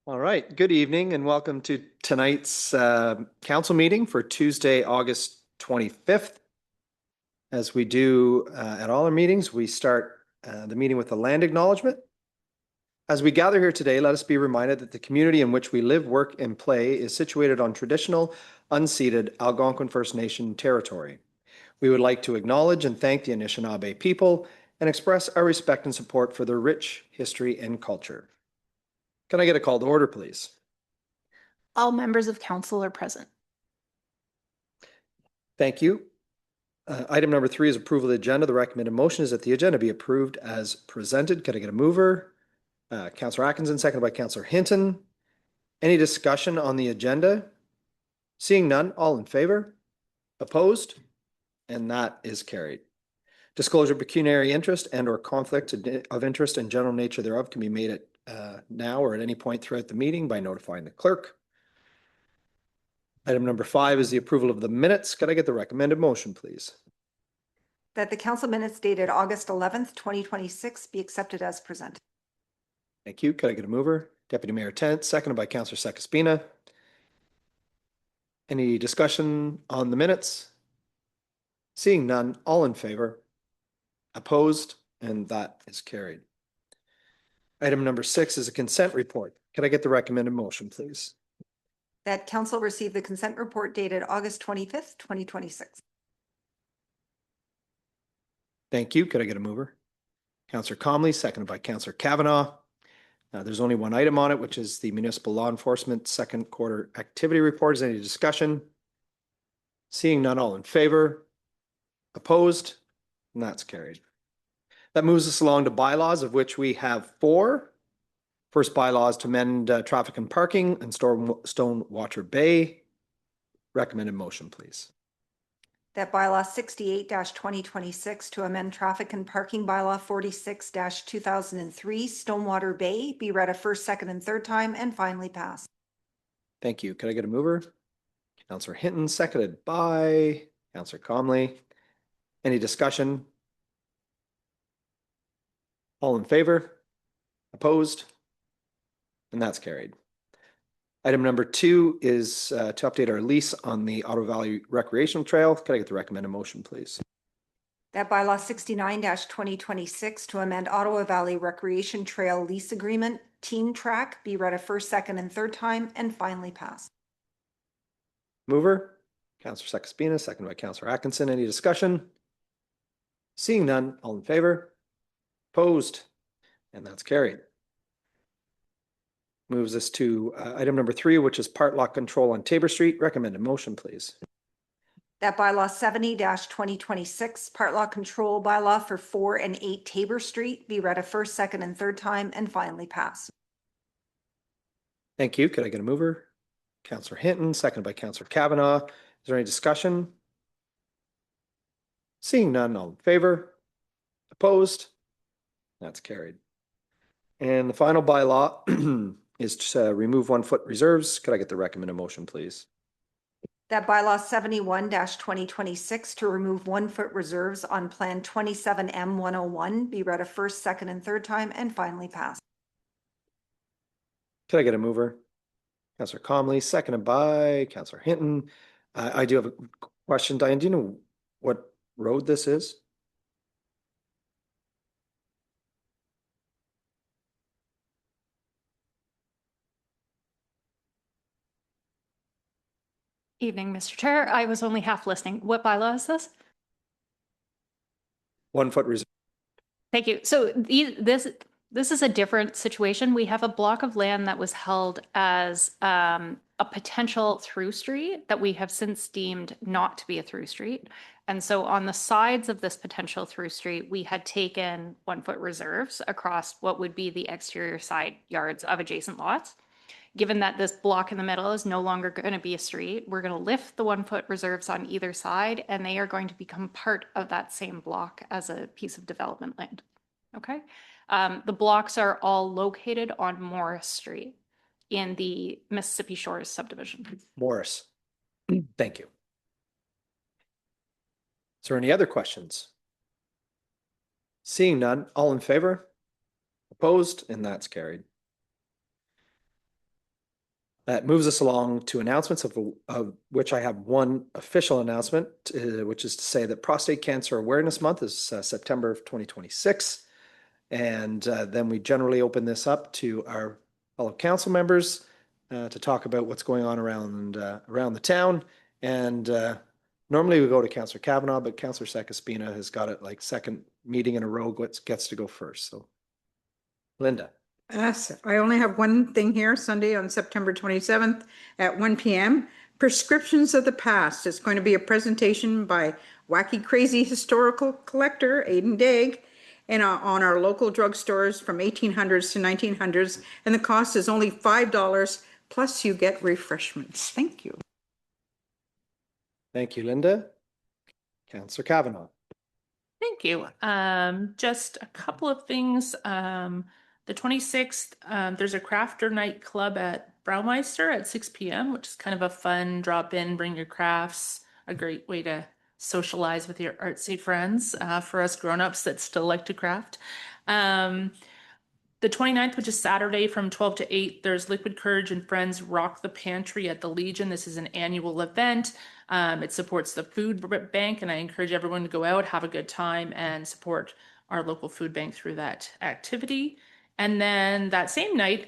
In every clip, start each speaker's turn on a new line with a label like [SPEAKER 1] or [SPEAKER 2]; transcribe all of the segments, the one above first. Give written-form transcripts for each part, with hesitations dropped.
[SPEAKER 1] All right, good evening and welcome to tonight's council meeting for Tuesday, August 25th. As we do at all our meetings, we start the meeting with a land acknowledgement. As we gather here today, let us be reminded that the community in which we live, work, and play is situated on traditional, unceded Algonquin First Nation territory. We would like to acknowledge and thank the Anishinaabe people and express our respect and support for their rich history and culture. Can I get a call to order, please?
[SPEAKER 2] All members of council are present.
[SPEAKER 1] Thank you. Item number 3 is approval of the agenda. The recommended motion is that the agenda be approved as presented. Can I get a mover? Councillor Atkinson, seconded by Councillor Hinton. Any discussion on the agenda? Seeing none, all in favor? Opposed? And that is carried. Disclosure of pecuniary interest and or conflict of interest and general nature thereof can be made at now or at any point throughout the meeting by notifying the clerk. Item number 5 is the approval of the minutes. Could I get the recommended motion, please?
[SPEAKER 3] That the council minutes dated August 11th, 2026 be accepted as presented.
[SPEAKER 1] Thank you. Could I get a mover? Deputy Mayor Tent, seconded by Councillor Sakaspina. Any discussion on the minutes? Seeing none, all in favor? Opposed? And that is carried. Item number 6 is a consent report. Could I get the recommended motion, please?
[SPEAKER 3] That council receive the consent report dated August 25th, 2026.
[SPEAKER 1] Thank you. Could I get a mover? Councillor Comley, seconded by Councillor Kavanaugh. There's only one item on it, which is the Municipal Law Enforcement Second Quarter Activity Report. Is there any discussion? Seeing none, all in favor? Opposed? And that's carried. That moves us along to bylaws, of which we have 4. First bylaw is to amend traffic and parking and Stonewater Bay. Recommended motion, please.
[SPEAKER 3] That bylaw 68-2026 to amend traffic and parking bylaw 46-2003 Stonewater Bay be read a first, second, and third time and finally passed.
[SPEAKER 1] Thank you. Could I get a mover? Councillor Hinton, seconded by Councillor Comley. Any discussion? All in favor? Opposed? And that's carried. Item number 2 is to update our lease on the Ottawa Valley Recreational Trail. Could I get the recommended motion, please?
[SPEAKER 3] That bylaw 69-2026 to amend Ottawa Valley Recreation Trail lease agreement Team Track be read a first, second, and third time and finally passed.
[SPEAKER 1] Mover? Councillor Sakaspina, seconded by Councillor Atkinson. Any discussion? Seeing none, all in favor? Opposed? And that's carried. Moves us to item number 3, which is part lock control on Tabor Street. Recommended motion, please.
[SPEAKER 3] That bylaw 70-2026 part law control bylaw for 4 and 8 Tabor Street be read a first, second, and third time and finally passed.
[SPEAKER 1] Thank you. Could I get a mover? Councillor Hinton, seconded by Councillor Kavanaugh. Is there any discussion? Seeing none, all in favor? Opposed? That's carried. And the final bylaw is to remove 1-foot reserves. Could I get the recommended motion, please?
[SPEAKER 3] That bylaw 71-2026 to remove 1-foot reserves on Plan 27M101 be read a first, second, and third time and finally passed.
[SPEAKER 1] Could I get a mover? Councillor Comley, seconded by Councillor Hinton. I do have a question. Diane, do you know what road this is?
[SPEAKER 2] Evening, Mr. Chair. I was only half listening. What bylaw is this?
[SPEAKER 1] 1-foot reserve.
[SPEAKER 2] Thank you. So this is a different situation. We have a block of land that was held as a potential through street that we have since deemed not to be a through street. And so on the sides of this potential through street, we had taken 1-foot reserves across what would be the exterior side yards of adjacent lots. Given that this block in the middle is no longer going to be a street, we're going to lift the 1-foot reserves on either side, and they are going to become part of that same block as a piece of development land. Okay. The blocks are all located on Morris Street in the Mississippi Shores subdivision.
[SPEAKER 1] Morris. Thank you. Is there any other questions? Seeing none, all in favor? Opposed? And that's carried. That moves us along to announcements, of which I have one official announcement, which is to say that Prostate Cancer Awareness Month is September of 2026. And then we generally open this up to our fellow council members to talk about what's going on around the town. And normally we go to Councillor Kavanaugh, but Councillor Sakaspina has got it like second meeting in a row, gets to go first. So Linda.
[SPEAKER 4] Yes, I only have one thing here, Sunday on September 27th at 1 p.m. Prescriptions of the Past. It's going to be a presentation by wacky, crazy historical collector Aidan Dagg and on our local drugstores from 1800s to 1900s. And the cost is only $5, plus you get refreshments. Thank you.
[SPEAKER 1] Thank you, Linda. Councillor Kavanaugh.
[SPEAKER 5] Thank you. Just a couple of things. The 26th, there's a crafter night club at Braumeister at 6 p.m., which is kind of a fun drop in, bring your crafts, a great way to socialize with your artsy friends for us grown-ups that still like to craft. The 29th, which is Saturday from 12 to 8, there's Liquid Courage and Friends Rock the Pantry at the Legion. This is an annual event. It supports the food bank, and I encourage everyone to go out, have a good time, and support our local food bank through that activity. And then that same night,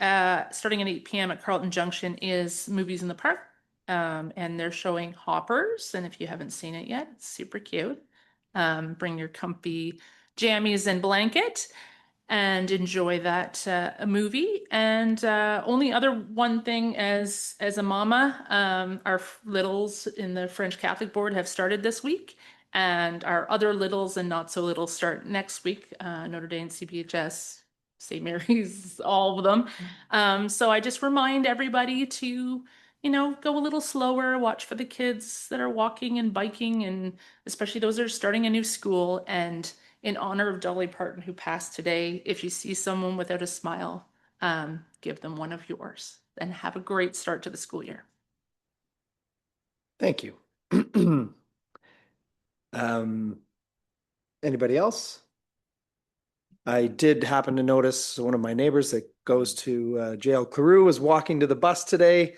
[SPEAKER 5] starting at 8 p.m. at Carlton Junction, is Movies in the Park. And they're showing Hoppers. And if you haven't seen it yet, it's super cute. Bring your comfy jammies and blanket and enjoy that movie. And only other one thing as a mama, our littles in the French Catholic Board have started this week. And our other littles and not so little start next week, Notre Dame, CPHS, St. Mary's, all of them. So I just remind everybody to, go a little slower, watch for the kids that are walking and biking, and especially those that are starting a new school. And in honor of Dolly Parton, who passed today, if you see someone without a smile, give them one of yours, and have a great start to the school year.
[SPEAKER 1] Thank you. Anybody else? I did happen to notice one of my neighbors that goes to jail Carew was walking to the bus today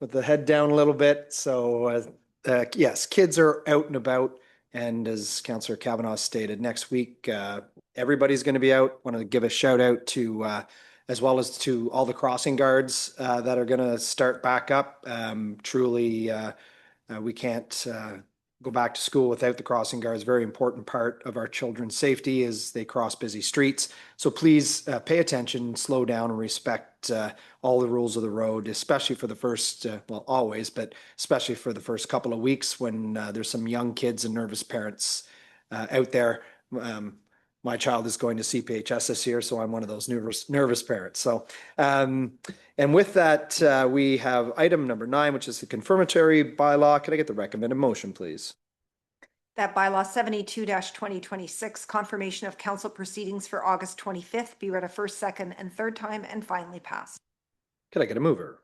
[SPEAKER 1] with the head down a little bit. So yes, kids are out and about. And as Councillor Kavanaugh stated, next week, everybody's going to be out. Want to give a shout out to, as well as to all the crossing guards that are going to start back up. Truly, we can't go back to school without the crossing guards. Very important part of our children's safety as they cross busy streets. So please pay attention, slow down, and respect all the rules of the road, especially for the first, well, always, but especially for the first couple of weeks when there's some young kids and nervous parents out there. My child is going to CPHS this year, so I'm one of those nervous parents. So, and with that, we have item number 9, which is the confirmatory bylaw. Can I get the recommended motion, please?
[SPEAKER 3] That bylaw 72-2026, confirmation of council proceedings for August 25th, be read a first, second, and third time and finally passed.
[SPEAKER 1] Could I get a mover?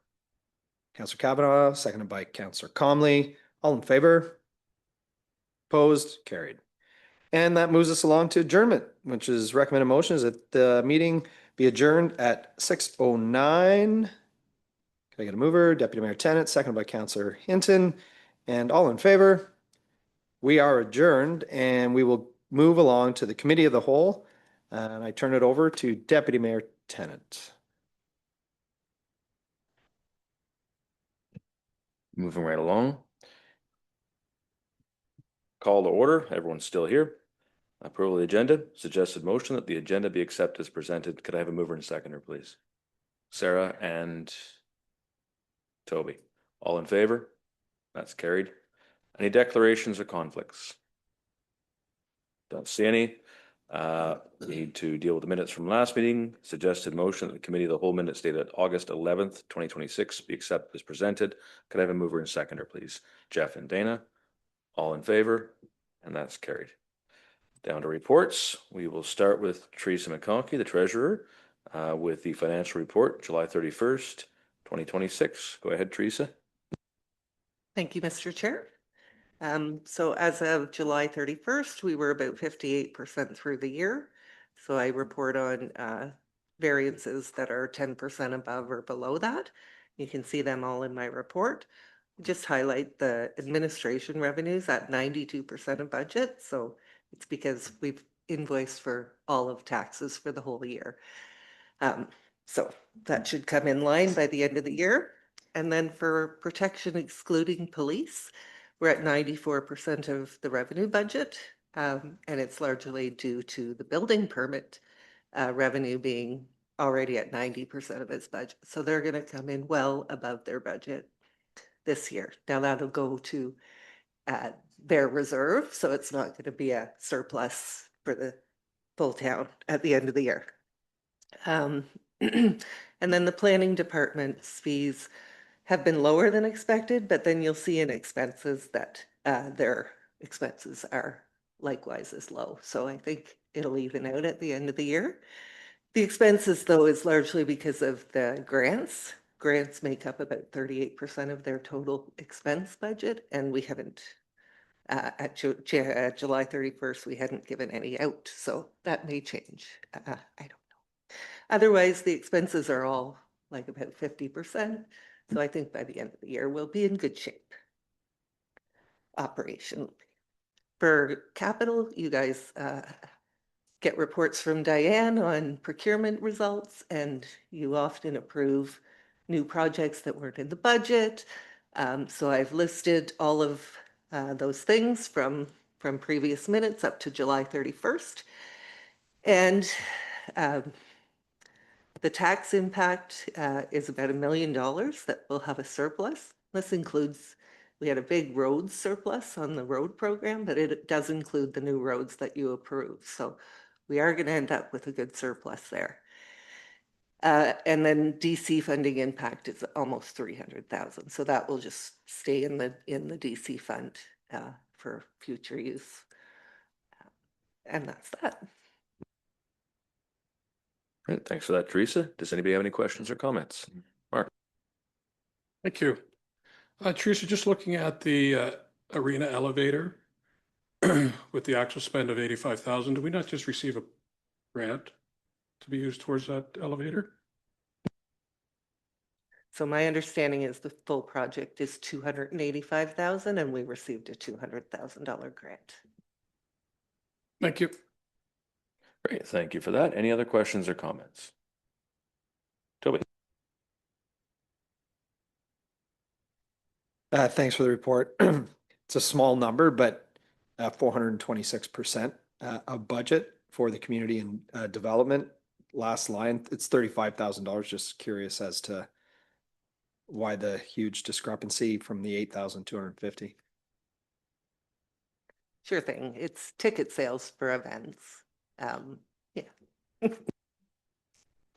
[SPEAKER 1] Councillor Kavanaugh, seconded by Councillor Comley. All in favor? Opposed? Carried. And that moves us along to adjournment, which is recommended motion is that the meeting be adjourned at 6:09. Can I get a mover? Deputy Mayor Tennant, seconded by Councillor Hinton. And all in favor? We are adjourned, and we will move along to the Committee of the Whole. And I turn it over to Deputy Mayor Tennant.
[SPEAKER 6] Moving right along. Call to order. Everyone's still here. Approval of the agenda. Suggested motion that the agenda be accepted as presented. Could I have a mover and seconder, please? Sarah and Toby. All in favor? That's carried. Any declarations or conflicts? Don't see any. Need to deal with the minutes from last meeting. Suggested motion that the Committee of the Whole minutes dated August 11th, 2026 be accepted as presented. Could I have a mover and seconder, please? Jeff and Dana. All in favor? And that's carried. Down to reports. We will start with Teresa McConkey, the treasurer, with the financial report, July 31st, 2026. Go ahead, Teresa.
[SPEAKER 7] Thank you, Mr. Chair. So as of July 31st, we were about 58% through the year. So I report on variances that are 10% above or below that. You can see them all in my report. Just highlight the administration revenues at 92% of budget. So it's because we've invoiced for all of taxes for the whole year. So that should come in line by the end of the year. And then for protection excluding police, we're at 94% of the revenue budget. And it's largely due to the building permit revenue being already at 90% of its budget. So they're going to come in well above their budget this year. Now that'll go to their reserve, so it's not going to be a surplus for the full town at the end of the year. And then the planning department's fees have been lower than expected, but then you'll see in expenses that their expenses are likewise as low. So I think it'll even out at the end of the year. The expenses, though, is largely because of the grants. Grants make up about 38% of their total expense budget, and we haven't, at July 31st, we hadn't given any out, so that may change. I don't know. Otherwise, the expenses are all like about 50%, so I think by the end of the year, we'll be in good shape. Operationally. For capital, you guys get reports from Diane on procurement results, and you often approve new projects that weren't in the budget. So I've listed all of those things from previous minutes up to July 31st. And the tax impact is about $1 million that will have a surplus. This includes, we had a big road surplus on the road program, but it does include the new roads that you approve. So we are going to end up with a good surplus there. And then DC funding impact is almost 300,000. So that will just stay in the DC fund for future use. And that's that.
[SPEAKER 6] Great, thanks for that, Teresa. Does anybody have any questions or comments? Mark?
[SPEAKER 8] Thank you. Teresa, just looking at the arena elevator with the actual spend of 85,000, do we not just receive a grant to be used towards that elevator?
[SPEAKER 7] So my understanding is the full project is 285,000 and we received a $200,000 grant.
[SPEAKER 8] Thank you.
[SPEAKER 6] Great, thank you for that. Any other questions or comments? Toby?
[SPEAKER 1] Thanks for the report. It's a small number, but 426% of budget for the community and development. Last line, it's $35,000. Just curious as to why the huge discrepancy from the 8,250.
[SPEAKER 7] Sure thing. It's ticket sales for events. Yeah.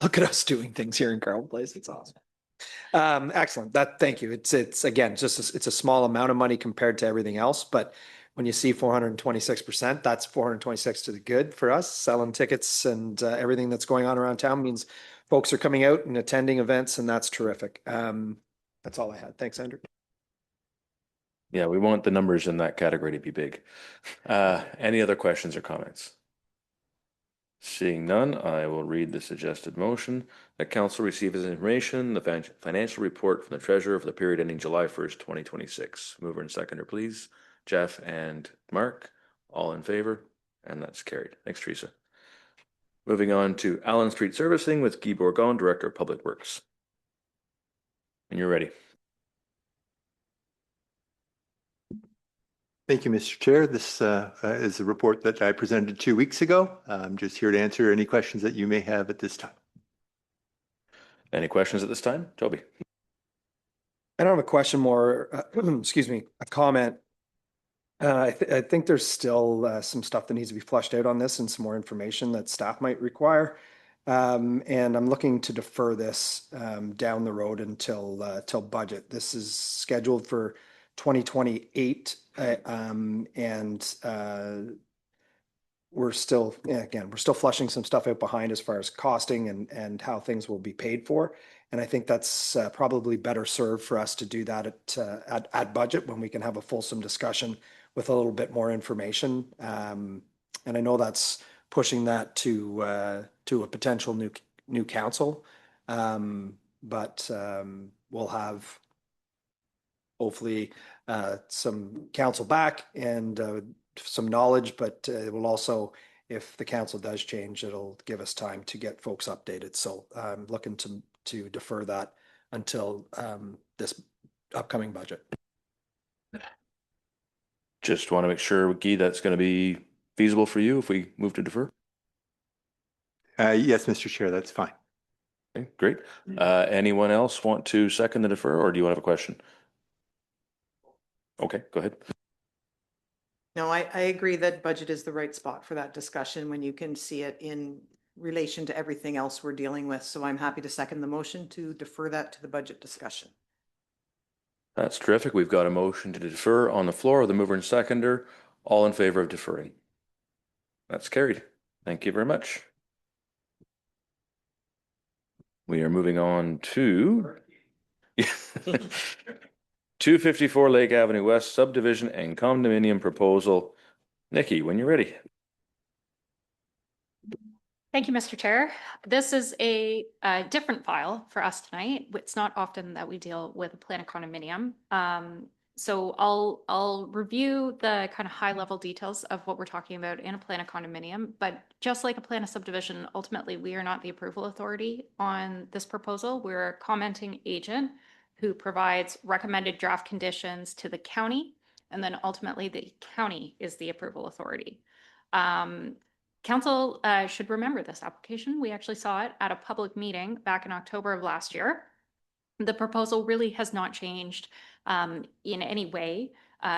[SPEAKER 1] Look at us doing things here in Carleton Place. It's awesome. Excellent. Thank you. It's again, it's a small amount of money compared to everything else, but when you see 426%, that's 426 to the good for us. Selling tickets and everything that's going on around town means folks are coming out and attending events, and that's terrific. That's all I had. Thanks, Andrew.
[SPEAKER 6] Yeah, we want the numbers in that category to be big. Any other questions or comments? Seeing none, I will read the suggested motion that council receive as information the financial report from the treasurer for the period ending July 1st, 2026. Mover and seconder, please. Jeff and Mark, all in favor, and that's carried. Thanks, Teresa. Moving on to Allen Street Servicing with Guy Bourgon, Director of Public Works. And you're ready.
[SPEAKER 9] Thank you, Mr. Chair. This is a report that I presented 2 weeks ago. I'm just here to answer any questions that you may have at this time.
[SPEAKER 6] Any questions at this time? Toby?
[SPEAKER 1] I don't have a question, more, excuse me, a comment. I think there's still some stuff that needs to be flushed out on this and some more information that staff might require. And I'm looking to defer this down the road until till budget. This is scheduled for 2028, and we're still, again, we're still flushing some stuff out behind as far as costing and how things will be paid for. And I think that's probably better served for us to do that at budget, when we can have a fulsome discussion with a little bit more information. And I know that's pushing that to a potential new council. But we'll have hopefully some council back and some knowledge, but it will also, if the council does change, it'll give us time to get folks updated. So I'm looking to defer that until this upcoming budget.
[SPEAKER 6] Just want to make sure, Guy, that's going to be feasible for you if we move to defer.
[SPEAKER 9] Yes, Mr. Chair, that's fine.
[SPEAKER 6] Okay, great. Anyone else want to second the defer, or do you have a question? Okay, go ahead.
[SPEAKER 10] No, I agree that budget is the right spot for that discussion when you can see it in relation to everything else we're dealing with. So I'm happy to second the motion to defer that to the budget discussion.
[SPEAKER 6] That's terrific. We've got a motion to defer on the floor, the mover and seconder. All in favor of deferring? That's carried. Thank you very much. We are moving on to 254 Lake Avenue West subdivision and condominium proposal. Nikki, when you're ready.
[SPEAKER 2] Thank you, Mr. Chair. This is a different file for us tonight. It's not often that we deal with a plan of condominium. So I'll review the kind of high level details of what we're talking about in a plan of condominium, but just like a plan of subdivision, ultimately we are not the approval authority on this proposal. We're a commenting agent who provides recommended draft conditions to the county, and then ultimately the county is the approval authority. Council should remember this application. We actually saw it at a public meeting back in October of last year. The proposal really has not changed in any way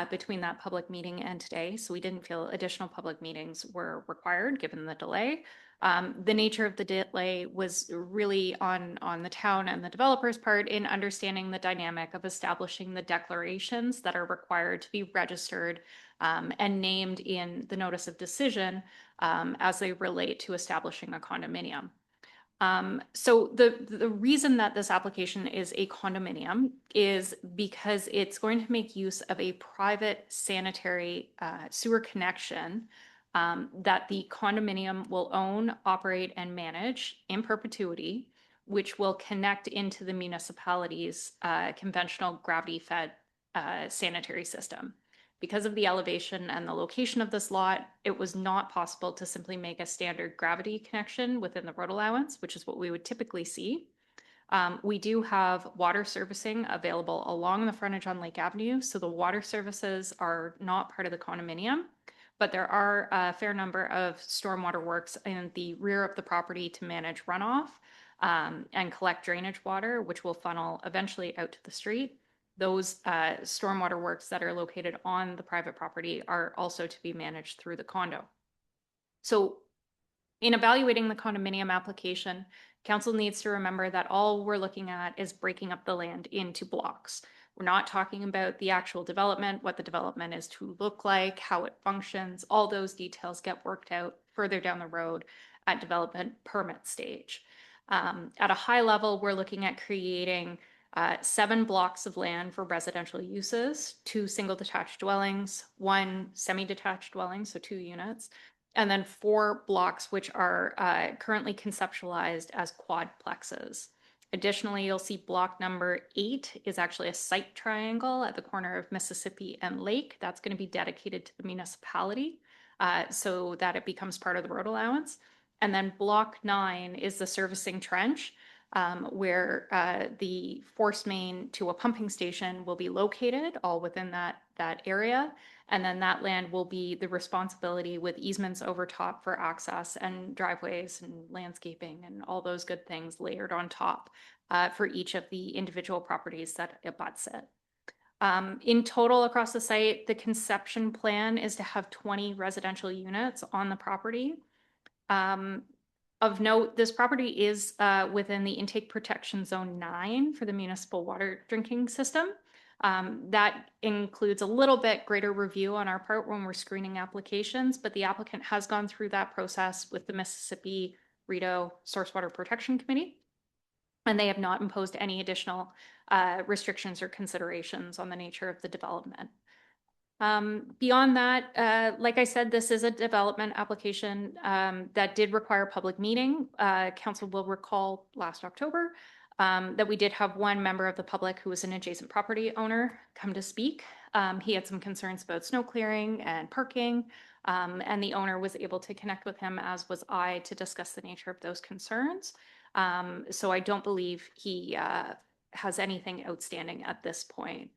[SPEAKER 2] between that public meeting and today. So we didn't feel additional public meetings were required given the delay. The nature of the delay was really on the town and the developer's part in understanding the dynamic of establishing the declarations that are required to be registered and named in the notice of decision as they relate to establishing a condominium. So the reason that this application is a condominium is because it's going to make use of a private sanitary sewer connection that the condominium will own, operate, and manage in perpetuity, which will connect into the municipality's conventional gravity-fed sanitary system. Because of the elevation and the location of this lot, it was not possible to simply make a standard gravity connection within the road allowance, which is what we would typically see. We do have water servicing available along the frontage on Lake Avenue, so the water services are not part of the condominium, but there are a fair number of stormwater works in the rear of the property to manage runoff and collect drainage water, which will funnel eventually out to the street. Those stormwater works that are located on the private property are also to be managed through the condo. So in evaluating the condominium application, council needs to remember that all we're looking at is breaking up the land into blocks. We're not talking about the actual development, what the development is to look like, how it functions. All those details get worked out further down the road at development permit stage. At a high level, we're looking at creating 7 blocks of land for residential uses, 2 single detached dwellings, 1 semi-detached dwelling, so 2 units, and then 4 blocks which are currently conceptualized as quadplexes. Additionally, you'll see block number 8 is actually a site triangle at the corner of Mississippi and Lake. That's going to be dedicated to the municipality so that it becomes part of the road allowance. And then block 9 is the servicing trench, where the force main to a pumping station will be located all within that area. And then that land will be the responsibility with easements over top for access and driveways and landscaping and all those good things layered on top for each of the individual properties that abuts it. In total across the site, the conception plan is to have 20 residential units on the property. Of note, this property is within the intake protection zone 9 for the municipal water drinking system. That includes a little bit greater review on our part when we're screening applications, but the applicant has gone through that process with the Mississippi Rideau Source Water Protection Committee, and they have not imposed any additional restrictions or considerations on the nature of the development. Beyond that, like I said, this is a development application that did require a public meeting. Council will recall last October, that we did have one member of the public who was an adjacent property owner come to speak. He had some concerns about snow clearing and parking, and the owner was able to connect with him, as was I, to discuss the nature of those concerns. So I don't believe he has anything outstanding at this point.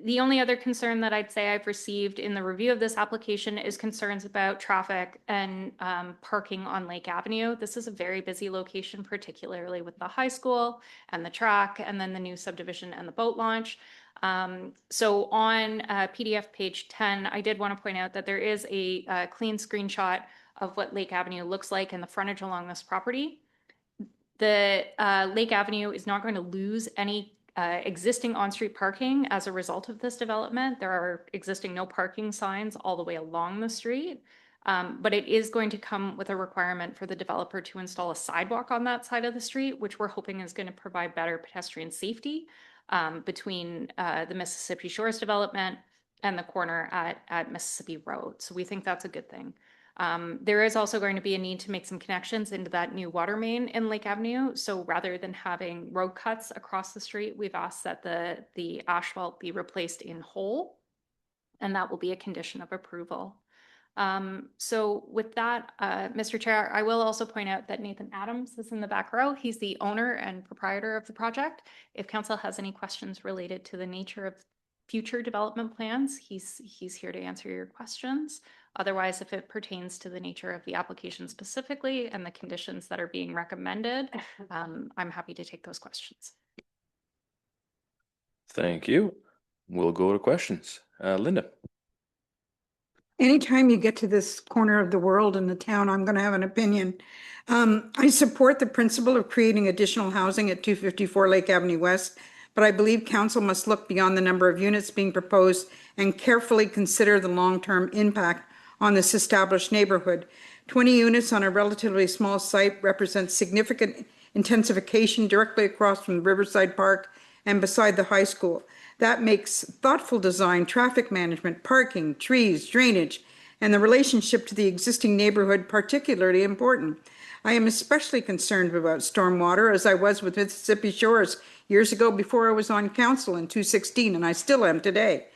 [SPEAKER 2] The only other concern that I'd say I've received in the review of this application is concerns about traffic and parking on Lake Avenue. This is a very busy location, particularly with the high school and the track, and then the new subdivision and the boat launch. So on PDF page 10, I did want to point out that there is a clean screenshot of what Lake Avenue looks like and the frontage along this property. The Lake Avenue is not going to lose any existing on-street parking as a result of this development. There are existing no parking signs all the way along the street, but it is going to come with a requirement for the developer to install a sidewalk on that side of the street, which we're hoping is going to provide better pedestrian safety between the Mississippi Shores development and the corner at Mississippi Road. So we think that's a good thing. There is also going to be a need to make some connections into that new water main in Lake Avenue. So rather than having road cuts across the street, we've asked that the asphalt be replaced in whole, and that will be a condition of approval. So with that, Mr. Chair, I will also point out that Nathan Adams is in the back row. He's the owner and proprietor of the project. If council has any questions related to the nature of future development plans, he's here to answer your questions. Otherwise, if it pertains to the nature of the application specifically and the conditions that are being recommended, I'm happy to take those questions.
[SPEAKER 6] Thank you. We'll go to questions. Linda.
[SPEAKER 4] Anytime you get to this corner of the world in the town, I'm going to have an opinion. I support the principle of creating additional housing at 254 Lake Avenue West, but I believe council must look beyond the number of units being proposed and carefully consider the long-term impact on this established neighborhood. 20 units on a relatively small site represents significant intensification directly across from Riverside Park and beside the high school. That makes thoughtful design, traffic management, parking, trees, drainage, and the relationship to the existing neighborhood particularly important. I am especially concerned about stormwater, as I was with Mississippi Shores years ago before I was on council in 2016, and I still am today.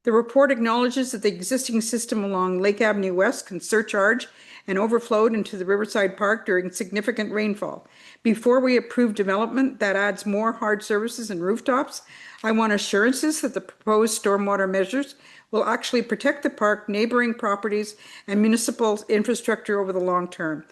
[SPEAKER 4] The report acknowledges that the existing system along Lake Avenue West can surcharge and overflowed into the Riverside Park during significant rainfall. Before we approve development that adds more hard services and rooftops, I want assurances that the proposed stormwater measures will actually protect the park, neighboring properties, and municipal infrastructure over the long term.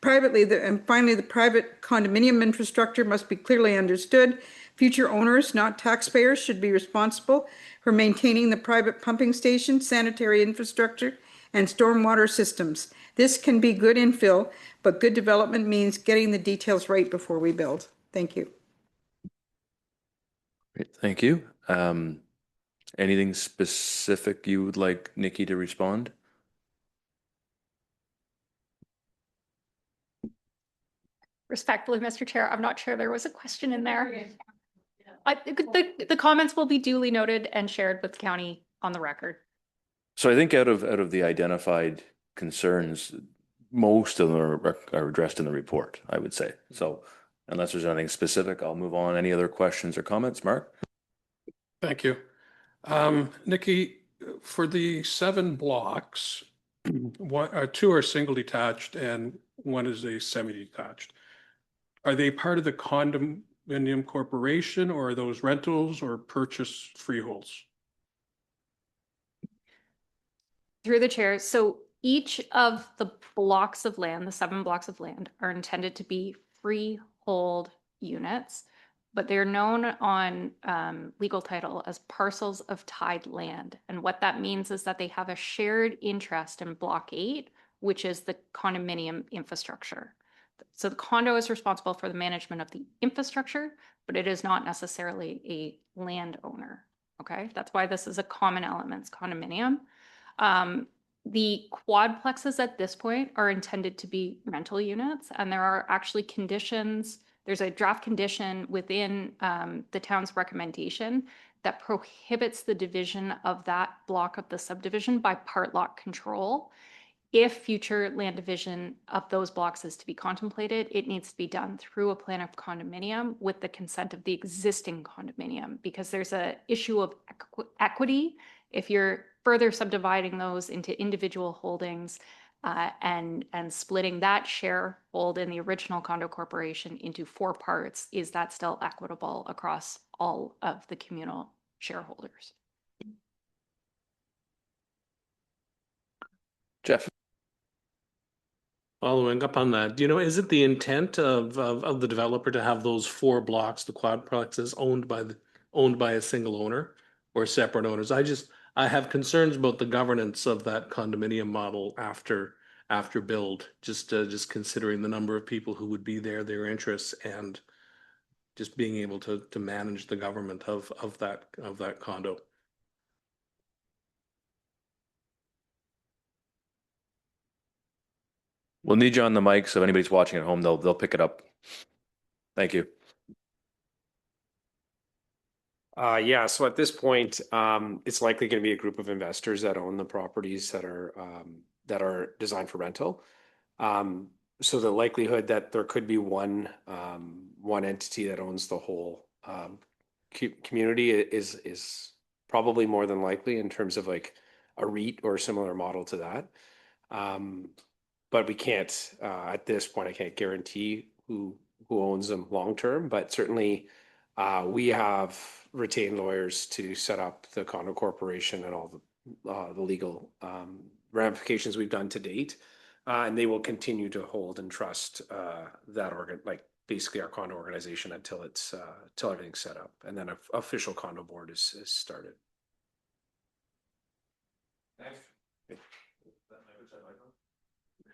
[SPEAKER 4] And finally, the private condominium infrastructure must be clearly understood. Future owners, not taxpayers, should be responsible for maintaining the private pumping station, sanitary infrastructure, and stormwater systems. This can be good infill, but good development means getting the details right before we build. Thank you.
[SPEAKER 6] Great, thank you. Anything specific you would like Nikki to respond?
[SPEAKER 2] Respectfully, Mr. Chair, I'm not sure there was a question in there. The comments will be duly noted and shared with the county on the record.
[SPEAKER 6] So I think out of the identified concerns, most of them are addressed in the report, I would say. So unless there's anything specific, I'll move on. Any other questions or comments, Mark?
[SPEAKER 8] Thank you. Nikki, for the 7 blocks, 2 are single detached and 1 is a semi-detached. Are they part of the condominium corporation, or are those rentals or purchase freeholds?
[SPEAKER 2] Through the chair, so each of the blocks of land, the 7 blocks of land, are intended to be freehold units, but they're known on legal title as parcels of tied land. And what that means is that they have a shared interest in Block 8, which is the condominium infrastructure. So the condo is responsible for the management of the infrastructure, but it is not necessarily a landowner. Okay, that's why this is a common elements condominium. The quadplexes at this point are intended to be rental units, and there are actually conditions. There's a draft condition within the town's recommendation that prohibits the division of that block of the subdivision by part lot control. if future land division of those blocks is to be contemplated, it needs to be done through a plan of condominium with the consent of the existing condominium, because there's a issue of equity if you're further subdividing those into individual holdings and splitting that sharehold in the original condo corporation into 4 parts. Is that still equitable across all of the communal shareholders?
[SPEAKER 6] Jeff?
[SPEAKER 11] Following up on that, is it the intent of the developer to have those 4 blocks, the quadplexes, owned by a single owner or separate owners? I have concerns about the governance of that condominium model after build, just considering the number of people who would be there, their interests, and just being able to manage the government of that condo.
[SPEAKER 6] We'll need you on the mic, so if anybody's watching at home, they'll pick it up. Thank you.
[SPEAKER 12] Yeah, so at this point, it's likely going to be a group of investors that own the properties that are designed for rental. So the likelihood that there could be one entity that owns the whole community is probably more than likely in terms of like a REIT or a similar model to that. But we can't at this point. I can't guarantee who owns them long term, but certainly we have retained lawyers to set up the condo corporation and all the legal ramifications we've done to date, and they will continue to hold and trust that basically our condo organization until everything's set up, and then an official condo board is started.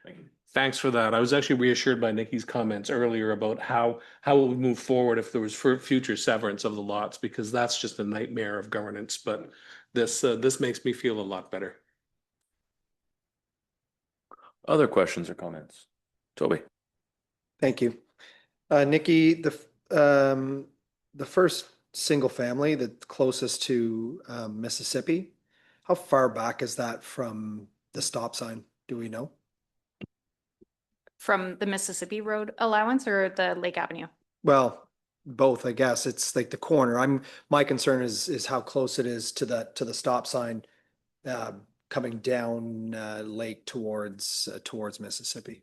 [SPEAKER 6] Thank you.
[SPEAKER 11] Thanks for that. I was actually reassured by Nikki's comments earlier about how it would move forward if there was future severance of the lots, because that's just a nightmare of governance. But this makes me feel a lot better.
[SPEAKER 6] Other questions or comments? Toby?
[SPEAKER 1] Thank you. Nikki, the first single family that's closest to Mississippi, how far back is that from the stop sign? Do we know?
[SPEAKER 2] From the Mississippi Road allowance or the Lake Avenue?
[SPEAKER 1] Well, both, I guess. It's like the corner. My concern is how close it is to the stop sign coming down lake towards Mississippi.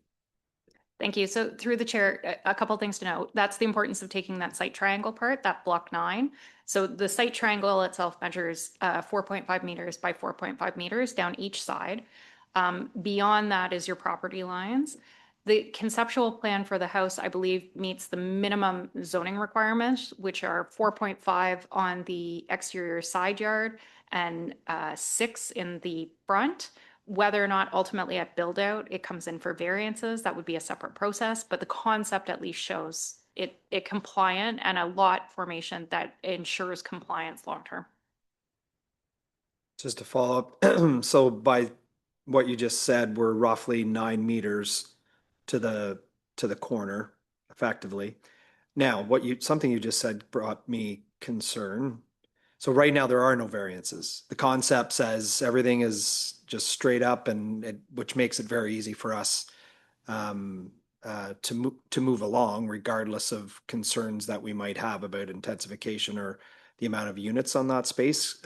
[SPEAKER 2] Thank you. So through the chair, a couple things to note. That's the importance of taking that site triangle part, that block 9. So the site triangle itself measures 4.5 meters by 4.5 meters down each side. Beyond that is your property lines. The conceptual plan for the house, I believe, meets the minimum zoning requirements, which are 4.5 on the exterior side yard and 6 in the front. Whether or not ultimately at build out it comes in for variances, that would be a separate process, but the concept at least shows it compliant and a lot formation that ensures compliance long term.
[SPEAKER 1] Just to follow up, so by what you just said, we're roughly 9 meters to the corner, effectively. Now, something you just said brought me concern. So right now there are no variances. The concept says everything is just straight up, which makes it very easy for us to move along, regardless of concerns that we might have about intensification or the amount of units on that space.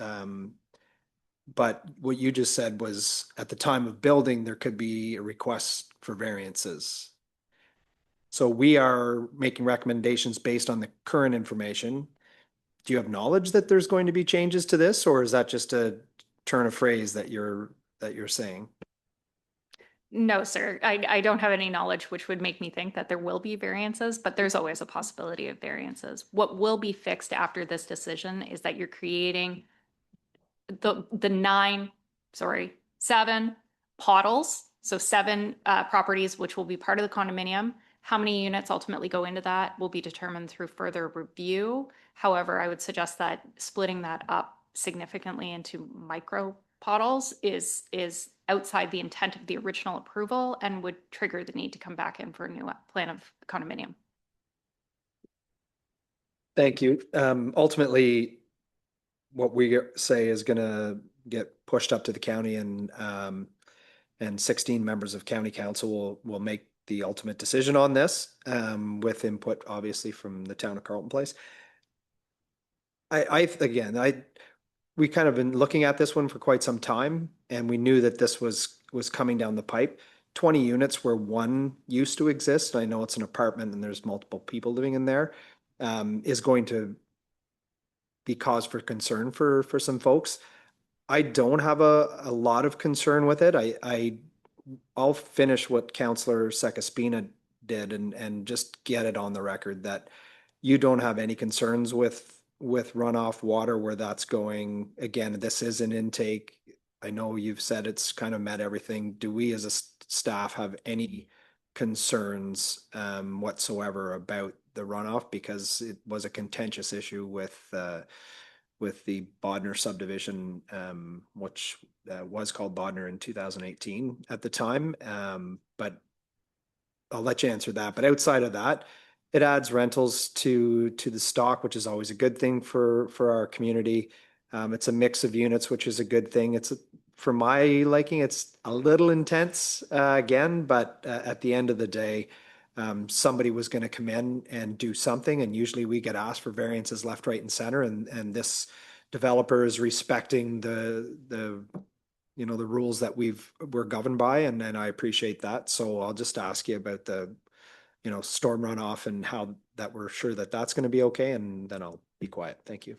[SPEAKER 1] But what you just said was at the time of building, there could be a request for variances. So we are making recommendations based on the current information. Do you have knowledge that there's going to be changes to this, or is that just a turn of phrase that you're saying?
[SPEAKER 2] No, sir. I don't have any knowledge which would make me think that there will be variances, but there's always a possibility of variances. What will be fixed after this decision is that you're creating the 7 poddles. So 7 properties, which will be part of the condominium. How many units ultimately go into that will be determined through further review. However, I would suggest that splitting that up significantly into micro poddles is outside the intent of the original approval and would trigger the need to come back in for a new plan of condominium.
[SPEAKER 1] Thank you. Ultimately, what we say is going to get pushed up to the county and and 16 members of county council will make the ultimate decision on this, with input obviously from the town of Carleton Place. We kind of been looking at this one for quite some time, and we knew that this was coming down the pipe. 20 units where one used to exist, I know it's an apartment and there's multiple people living in there, is going to be cause for concern for some folks. I don't have a lot of concern with it. I'll finish what Councillor Sekaspina did and just get it on the record that you don't have any concerns with runoff water where that's going. Again, this is an intake. I know you've said it's kind of met everything. Do we as a staff have any concerns whatsoever about the runoff? Because it was a contentious issue with the Bodner subdivision, which was called Bodner in 2018 at the time. But I'll let you answer that. But outside of that, it adds rentals to the stock, which is always a good thing for our community. It's a mix of units, which is a good thing. For my liking, it's a little intense again, but at the end of the day, somebody was going to come in and do something, and usually we get asked for variances left, right, and center, and this developer is respecting the rules that we're governed by, and I appreciate that. So I'll just ask you about the storm runoff and how that we're sure that that's going to be okay, and then I'll be quiet. Thank you.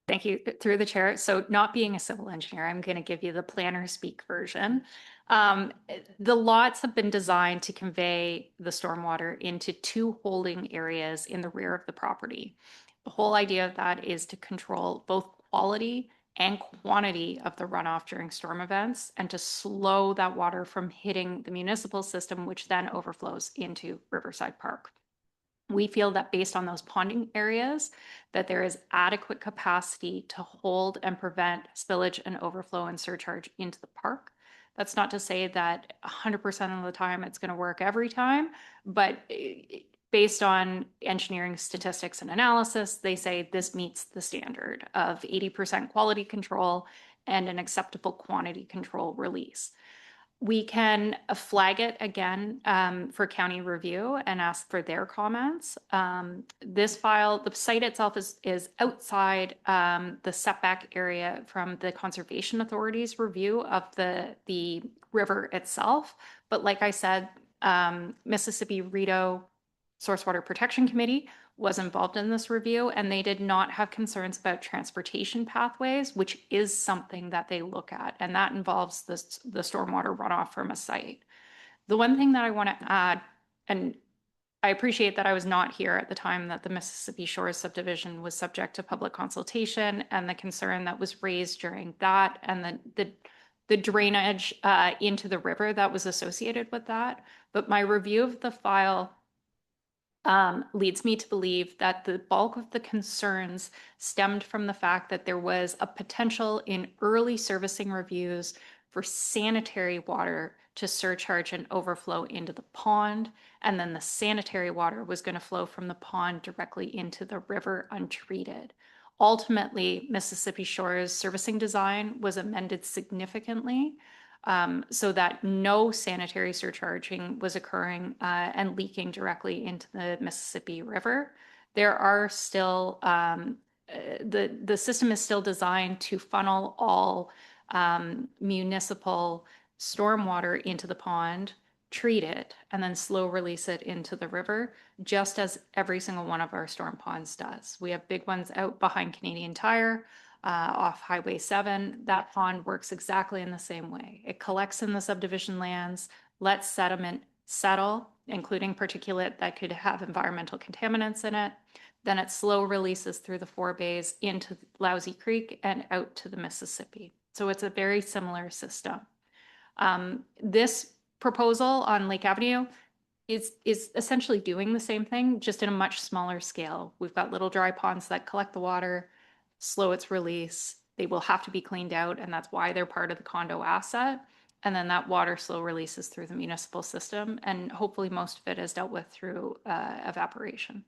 [SPEAKER 2] Thank you, through the chair. So not being a civil engineer, I'm going to give you the planner speak version. The lots have been designed to convey the stormwater into 2 holding areas in the rear of the property. The whole idea of that is to control both quality and quantity of the runoff during storm events, and to slow that water from hitting the municipal system, which then overflows into Riverside Park. We feel that based on those ponding areas, that there is adequate capacity to hold and prevent spillage and overflow and surcharge into the park. That's not to say that 100% of the time it's going to work every time, but based on engineering statistics and analysis, they say this meets the standard of 80% quality control and an acceptable quantity control release. We can flag it again for county review and ask for their comments. This file, the site itself is outside the setback area from the Conservation Authority's review of the river itself. But like I said, Mississippi Rideau Source Water Protection Committee was involved in this review, and they did not have concerns about transportation pathways, which is something that they look at, and that involves the stormwater runoff from a site. The one thing that I want to add, and I appreciate that I was not here at the time that the Mississippi Shores subdivision was subject to public consultation, and the concern that was raised during that, and the drainage into the river that was associated with that. But my review of the file leads me to believe that the bulk of the concerns stemmed from the fact that there was a potential in early servicing reviews for sanitary water to surcharge and overflow into the pond, and then the sanitary water was going to flow from the pond directly into the river untreated. Ultimately, Mississippi Shores servicing design was amended significantly so that no sanitary surcharging was occurring and leaking directly into the Mississippi River. There are still, the system is still designed to funnel all municipal stormwater into the pond, treat it, and then slow release it into the river, just as every single one of our storm ponds does. We have big ones out behind Canadian Tire, off Highway 7. That pond works exactly in the same way. It collects in the subdivision lands, lets sediment settle, including particulate that could have environmental contaminants in it. Then it slow releases through the 4 bays into Lousy Creek and out to the Mississippi. So it's a very similar system. This proposal on Lake Avenue is essentially doing the same thing, just in a much smaller scale. We've got little dry ponds that collect the water, slow its release. They will have to be cleaned out, and that's why they're part of the condo asset. And then that water slow releases through the municipal system, and hopefully most of it is dealt with through evaporation.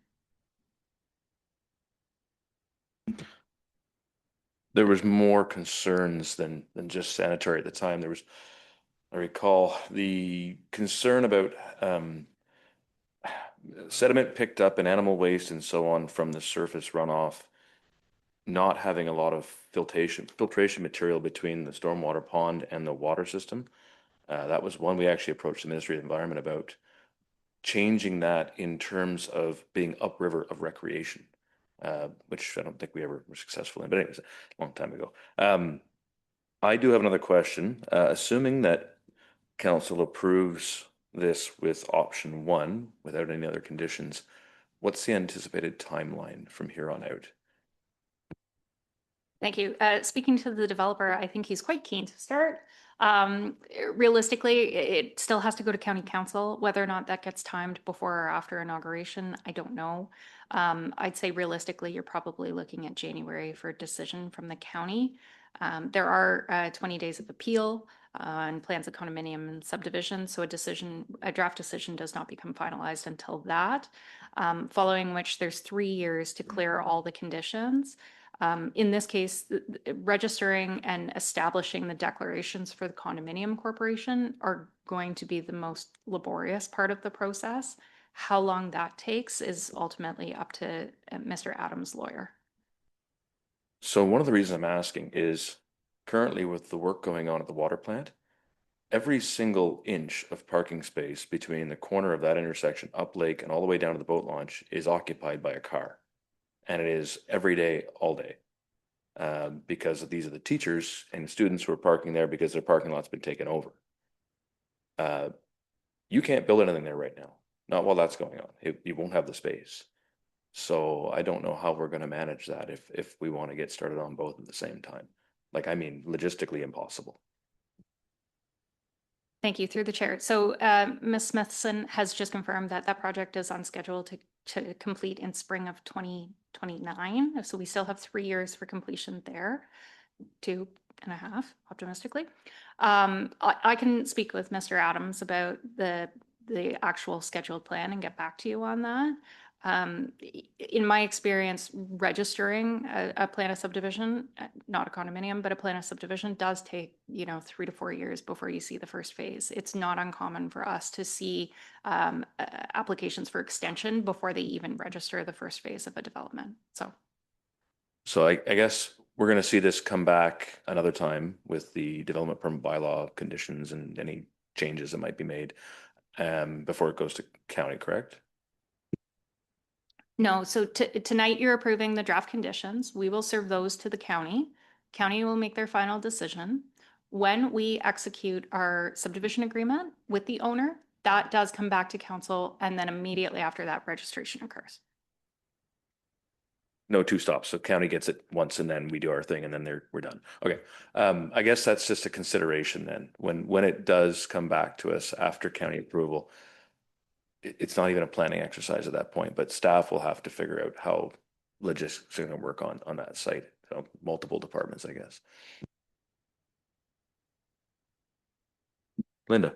[SPEAKER 6] there was more concerns than just sanitary at the time. There was, I recall, the concern about sediment picked up in animal waste and so on from the surface runoff, not having a lot of filtration material between the stormwater pond and the water system. That was one we actually approached the Ministry of Environment about changing that in terms of being upriver of recreation, which I don't think we ever were successful in, but anyways, a long time ago. I do have another question. Assuming that council approves this with option 1 without any other conditions, what's the anticipated timeline from here on out?
[SPEAKER 2] Thank you. Speaking to the developer, I think he's quite keen to start. Realistically, it still has to go to county council. Whether or not that gets timed before or after inauguration, I don't know. I'd say realistically, you're probably looking at January for a decision from the county. There are 20 days of appeal on plans of condominium and subdivision, so a draft decision does not become finalized until that. Following which, there's 3 years to clear all the conditions. In this case, registering and establishing the declarations for the condominium corporation are going to be the most laborious part of the process. How long that takes is ultimately up to Mr. Adams' lawyer.
[SPEAKER 6] So one of the reasons I'm asking is currently with the work going on at the water plant, every single inch of parking space between the corner of that intersection up lake and all the way down to the boat launch is occupied by a car. And it is every day, all day, because these are the teachers and students who are parking there because their parking lot's been taken over. You can't build anything there right now, not while that's going on. You won't have the space. So I don't know how we're going to manage that if we want to get started on both at the same time. Like, I mean, logistically impossible.
[SPEAKER 2] Thank you, through the chair. So Ms. Smithson has just confirmed that that project is on schedule to complete in spring of 2029. So we still have 3 years for completion there, 2.5 optimistically. I can speak with Mr. Adams about the actual scheduled plan and get back to you on that. In my experience, registering a plan of subdivision, not a condominium, but a plan of subdivision does take, 3 to 4 years before you see the first phase. It's not uncommon for us to see applications for extension before they even register the first phase of a development.
[SPEAKER 6] So I guess we're going to see this come back another time with the development permit bylaw conditions and any changes that might be made before it goes to county, correct?
[SPEAKER 2] No, so tonight you're approving the draft conditions. We will serve those to the county. County will make their final decision. When we execute our subdivision agreement with the owner, that does come back to council, and then immediately after that, registration occurs.
[SPEAKER 6] No 2 stops. So county gets it once and then we do our thing and then we're done. Okay. I guess that's just a consideration then. When it does come back to us after county approval, it's not even a planning exercise at that point, but staff will have to figure out how logistics are going to work on that site. So multiple departments, I guess. Linda.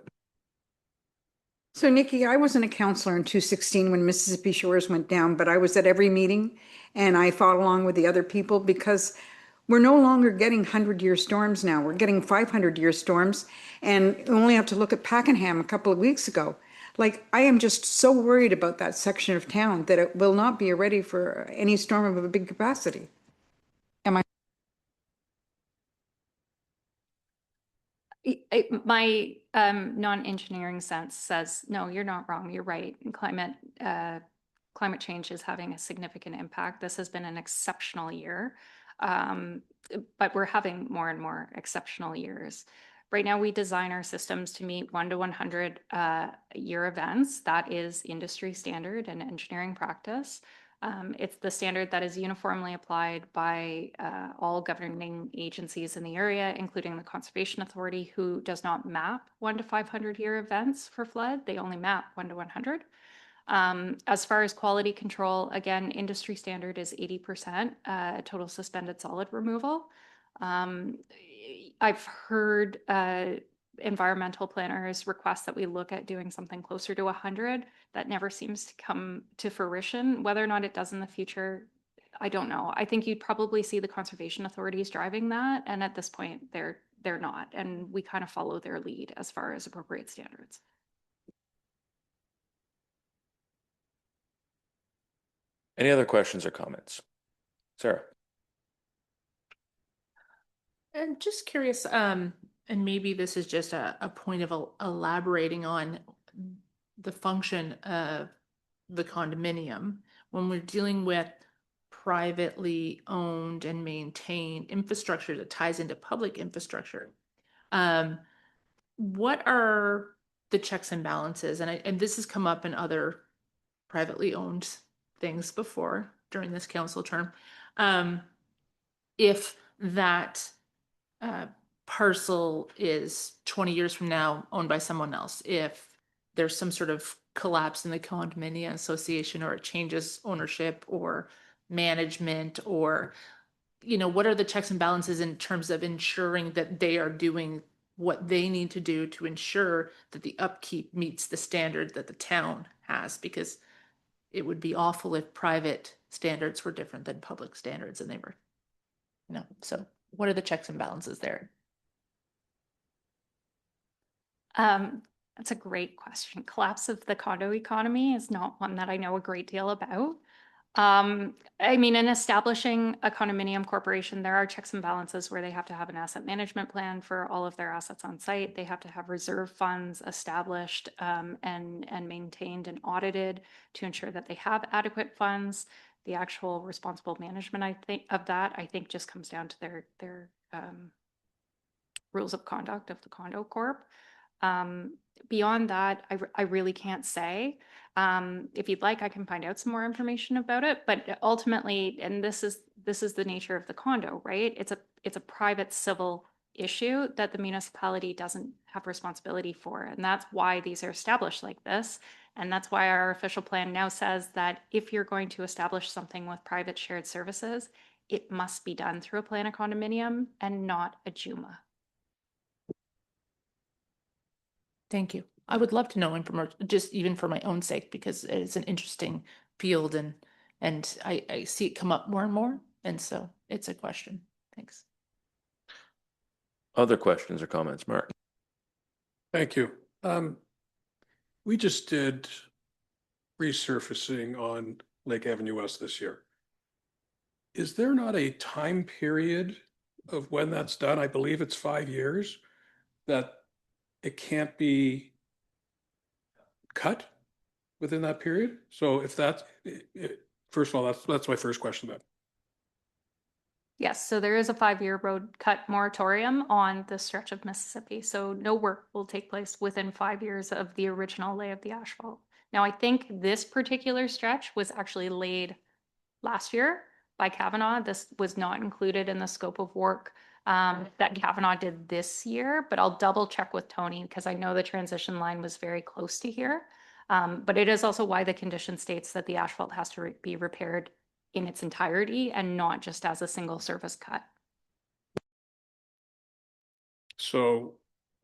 [SPEAKER 4] So Nikki, I wasn't a counselor in 2016 when Mississippi Shores went down, but I was at every meeting and I fought along with the other people because we're no longer getting 100-year storms now. We're getting 500-year storms, and we only have to look at Pakenham a couple of weeks ago. Like, I am just so worried about that section of town that it will not be ready for any storm of a big capacity.
[SPEAKER 2] My non-engineering sense says, no, you're not wrong. You're right. Climate change is having a significant impact. This has been an exceptional year, but we're having more and more exceptional years. Right now, we design our systems to meet 1 to 100 year events. That is industry standard and engineering practice. It's the standard that is uniformly applied by all governing agencies in the area, including the Conservation Authority, who does not map 1 to 500 year events for flood. They only map 1 to 100. As far as quality control, again, industry standard is 80% total suspended solid removal. I've heard environmental planners request that we look at doing something closer to 100. That never seems to come to fruition. Whether or not it does in the future, I don't know. I think you'd probably see the conservation authorities driving that. And at this point, they're not. And we kind of follow their lead as far as appropriate standards.
[SPEAKER 6] Any other questions or comments? Sarah?
[SPEAKER 5] And just curious, and maybe this is just a point of elaborating on the function of the condominium. When we're dealing with privately owned and maintained infrastructure that ties into public infrastructure, what are the checks and balances? And this has come up in other privately owned things before during this council term. If that parcel is 20 years from now owned by someone else, if there's some sort of collapse in the condominium association, or it changes ownership or management, or, you know, what are the checks and balances in terms of ensuring that they are doing what they need to do to ensure that the upkeep meets the standard that the town has? Because it would be awful if private standards were different than public standards and they were, you know, so what are the checks and balances there?
[SPEAKER 2] That's a great question. Collapse of the condo economy is not one that I know a great deal about. I mean, in establishing a condominium corporation, there are checks and balances where they have to have an asset management plan for all of their assets on site. They have to have reserve funds established and maintained and audited to ensure that they have adequate funds. The actual responsible management, I think just comes down to their rules of conduct of the condo corp. Beyond that, I really can't say. If you'd like, I can find out some more information about it, but ultimately, and this is the nature of the condo, right? It's a private civil issue that the municipality doesn't have responsibility for. And that's why these are established like this. And that's why our official plan now says that if you're going to establish something with private shared services, it must be done through a plan of condominium and not a JUMA.
[SPEAKER 5] Thank you. I would love to know just even for my own sake, because it's an interesting field and I see it come up more and more. And so it's a question. Thanks.
[SPEAKER 6] Other questions or comments, Mark?
[SPEAKER 8] Thank you. We just did resurfacing on Lake Avenue West this year. Is there not a time period of when that's done? I believe it's 5 years, that it can't be cut within that period. So if that's, first of all, that's my first question then.
[SPEAKER 2] Yes, so there is a 5-year road cut moratorium on this stretch of Mississippi. So no work will take place within 5 years of the original lay of the asphalt. Now, I think this particular stretch was actually laid last year by Kavanaugh. This was not included in the scope of work that Kavanaugh did this year, but I'll double check with Tony because I know the transition line was very close to here. But it is also why the condition states that the asphalt has to be repaired in its entirety and not just as a single surface cut.
[SPEAKER 8] So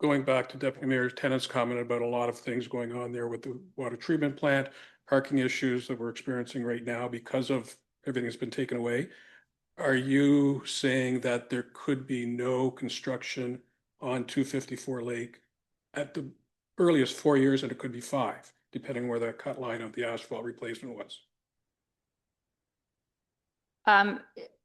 [SPEAKER 8] going back to Deputy Mayor Tennant's comment about a lot of things going on there with the water treatment plant, parking issues that we're experiencing right now because of everything that's been taken away. Are you saying that there could be no construction on 254 Lake at the earliest 4 years, and it could be 5, depending where that cut line of the asphalt replacement was?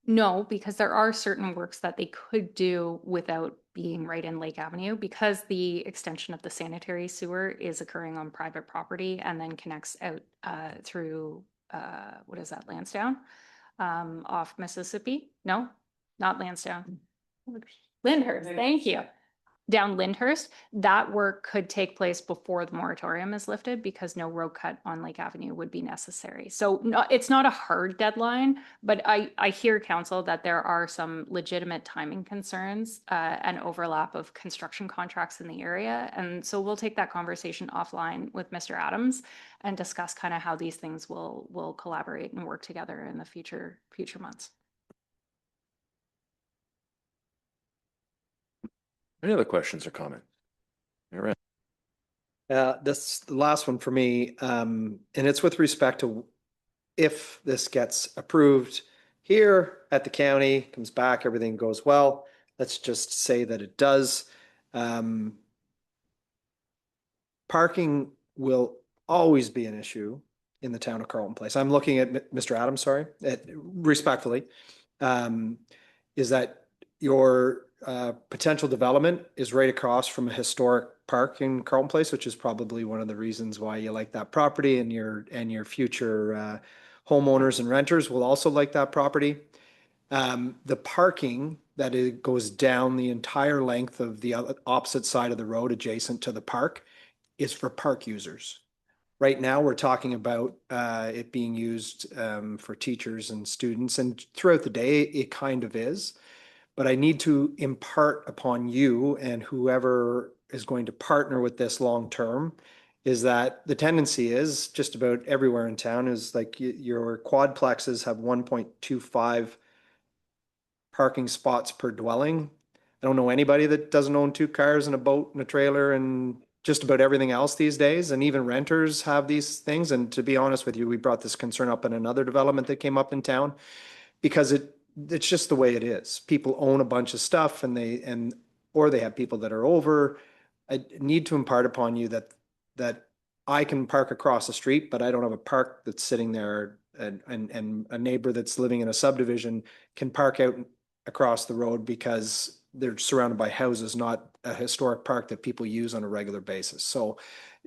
[SPEAKER 2] No, because there are certain works that they could do without being right in Lake Avenue, because the extension of the sanitary sewer is occurring on private property and then connects out through what is that, Lansdowne? Off Mississippi? No, not Lansdowne. Lyndhurst, thank you. Down Lyndhurst, that work could take place before the moratorium is lifted because no road cut on Lake Avenue would be necessary. So it's not a hard deadline, but I hear, council, that there are some legitimate timing concerns and overlap of construction contracts in the area. And so we'll take that conversation offline with Mr. Adams and discuss kind of how these things will collaborate and work together in the future months.
[SPEAKER 6] Any other questions or comments? All right.
[SPEAKER 1] This the last one for me, and it's with respect to if this gets approved here at the county, comes back, everything goes well. Let's just say that it does. Parking will always be an issue in the town of Carleton Place. I'm looking at Mr. Adams, sorry, respectfully, is that your potential development is right across from a historic park in Carleton Place, which is probably one of the reasons why you like that property, and your future homeowners and renters will also like that property. The parking that it goes down the entire length of the opposite side of the road adjacent to the park is for park users. Right now, we're talking about it being used for teachers and students, and throughout the day, it kind of is. But I need to impart upon you and whoever is going to partner with this long term is that the tendency is just about everywhere in town is like your quadplexes have 1.25 parking spots per dwelling. I don't know anybody that doesn't own 2 cars and a boat and a trailer and just about everything else these days. And even renters have these things. And to be honest with you, we brought this concern up in another development that came up in town because it's just the way it is. People own a bunch of stuff or they have people that are over. I need to impart upon you that I can park across the street, but I don't have a park that's sitting there, and a neighbor that's living in a subdivision can park out across the road because they're surrounded by houses, not a historic park that people use on a regular basis. So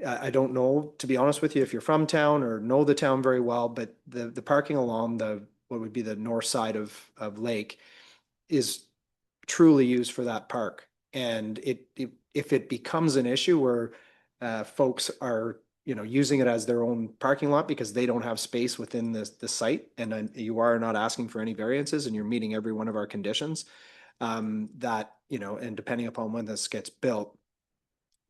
[SPEAKER 1] I don't know, to be honest with you, if you're from town or know the town very well, but the parking along what would be the north side of Lake is truly used for that park. And if it becomes an issue where folks are using it as their own parking lot because they don't have space within the site, and you are not asking for any variances and you're meeting every one of our conditions, and depending upon when this gets built,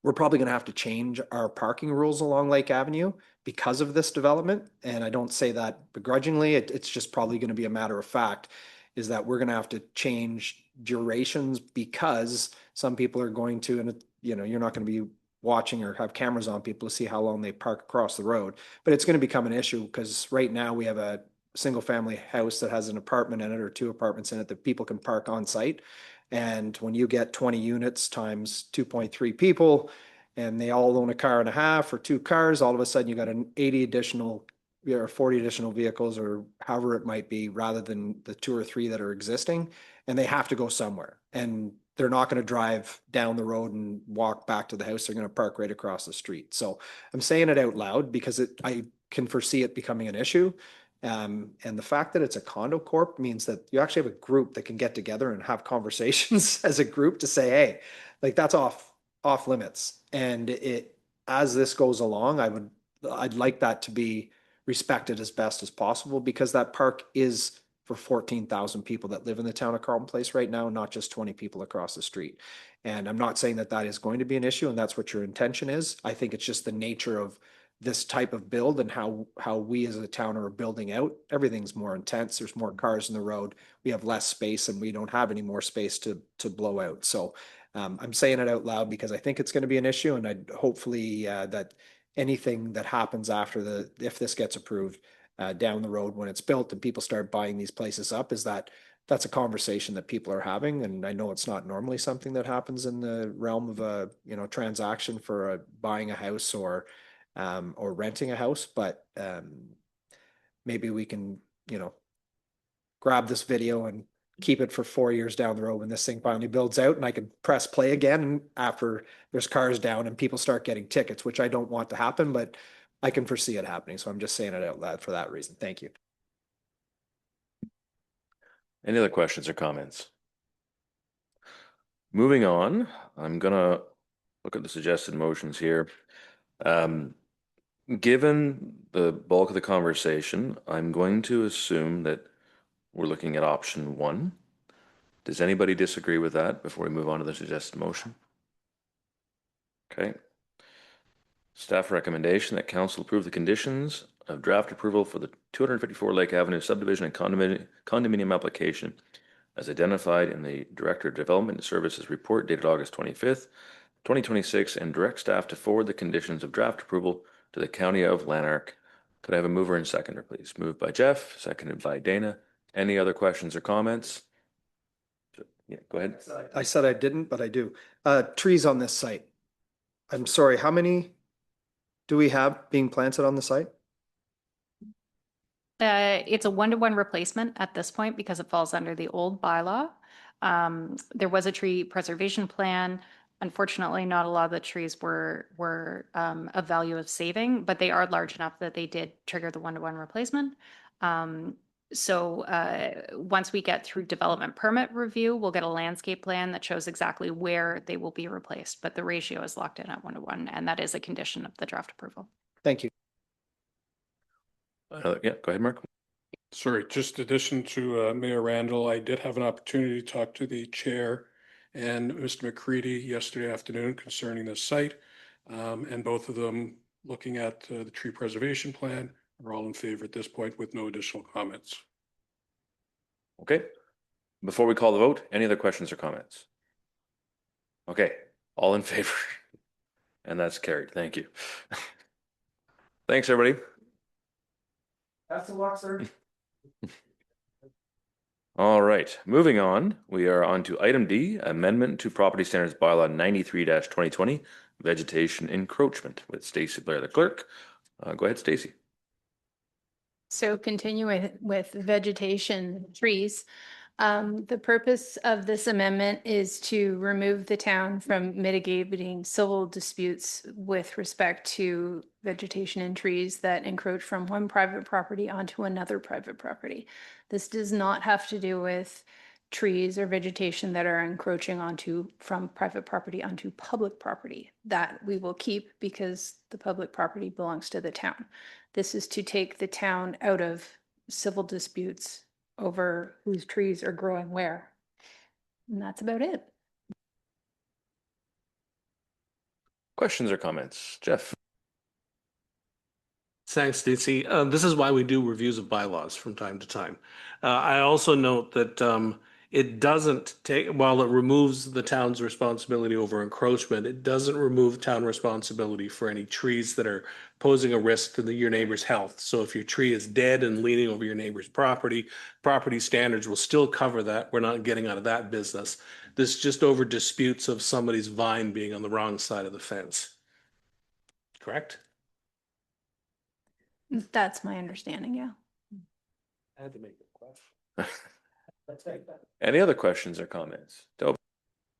[SPEAKER 1] we're probably going to have to change our parking rules along Lake Avenue because of this development. And I don't say that begrudgingly. It's just probably going to be a matter of fact, is that we're going to have to change durations because some people are going to, and you're not going to be watching or have cameras on people to see how long they park across the road. But it's going to become an issue because right now we have a single family house that has an apartment in it or 2 apartments in it that people can park on site. And when you get 20 units times 2.3 people and they all own a car and a half or 2 cars, all of a sudden you got an 80 additional or 40 additional vehicles or however it might be, rather than the 2 or 3 that are existing, and they have to go somewhere. And they're not going to drive down the road and walk back to the house. They're going to park right across the street. So I'm saying it out loud because I can foresee it becoming an issue. And the fact that it's a condo corp means that you actually have a group that can get together and have conversations as a group to say, hey, like that's off limits. And as this goes along, I'd like that to be respected as best as possible, because that park is for 14,000 people that live in the town of Carleton Place right now, not just 20 people across the street. And I'm not saying that is going to be an issue and that's what your intention is. I think it's just the nature of this type of build and how we as a town are building out. Everything's more intense. There's more cars in the road. We have less space and we don't have any more space to blow out. So I'm saying it out loud because I think it's going to be an issue, and I'd hopefully that anything that happens after if this gets approved down the road when it's built and people start buying these places up, that's a conversation that people are having. And I know it's not normally something that happens in the realm of a transaction for buying a house or renting a house, but maybe we can grab this video and keep it for 4 years down the road when this thing finally builds out, and I can press play again after there's cars down and people start getting tickets, which I don't want to happen, but I can foresee it happening. So I'm just saying it out loud for that reason. Thank you.
[SPEAKER 6] Any other questions or comments? Moving on, I'm gonna look at the suggested motions here. Given the bulk of the conversation, I'm going to assume that we're looking at option 1. Does anybody disagree with that before we move on to the suggested motion? Okay. Staff recommendation that council approve the conditions of draft approval for the 254 Lake Avenue subdivision and condominium application as identified in the Director of Development Services report dated August 25th, 2026, and direct staff to forward the conditions of draft approval to the County of Lanark. Could I have a mover and seconder, please? Moved by Jeff, seconded by Dana. Any other questions or comments? Yeah, go ahead.
[SPEAKER 1] I said I didn't, but I do. Trees on this site. I'm sorry, how many do we have being planted on the site?
[SPEAKER 2] It's a one-to-one replacement at this point because it falls under the old bylaw. There was a tree preservation plan. Unfortunately, not a lot of the trees were of value of saving, but they are large enough that they did trigger the one-to-one replacement. So once we get through development permit review, we'll get a landscape plan that shows exactly where they will be replaced. But the ratio is locked in at 1-to-1, and that is a condition of the draft approval.
[SPEAKER 1] Thank you.
[SPEAKER 6] Yeah, go ahead, Mark.
[SPEAKER 8] Sorry, just addition to Mayor Randall, I did have an opportunity to talk to the chair and Mr. McCready yesterday afternoon concerning this site. And both of them, looking at the tree preservation plan, are all in favor at this point with no additional comments.
[SPEAKER 6] Okay. Before we call the vote, any other questions or comments? Okay, all in favor? And that's carried. Thank you. Thanks, everybody.
[SPEAKER 1] That's a lot, sir.
[SPEAKER 6] All right, moving on. We are on to item D, amendment to property standards bylaw 93-2020, vegetation encroachment with Stacy Blair, the clerk. Go ahead, Stacy.
[SPEAKER 13] So continue with vegetation trees. The purpose of this amendment is to remove the town from mitigating civil disputes with respect to vegetation and trees that encroach from one private property onto another private property. This does not have to do with trees or vegetation that are encroaching from private property onto public property. That we will keep because the public property belongs to the town. This is to take the town out of civil disputes over whose trees are growing where. And that's about it.
[SPEAKER 6] Questions or comments? Jeff?
[SPEAKER 11] Thanks, Stacy. This is why we do reviews of bylaws from time to time. I also note that it doesn't take, while it removes the town's responsibility over encroachment, it doesn't remove town responsibility for any trees that are posing a risk to your neighbor's health. So if your tree is dead and leaning over your neighbor's property, property standards will still cover that. We're not getting out of that business. This is just over disputes of somebody's vine being on the wrong side of the fence. Correct?
[SPEAKER 13] That's my understanding, yeah.
[SPEAKER 11] I had to make a question.
[SPEAKER 6] Any other questions or comments? Toby?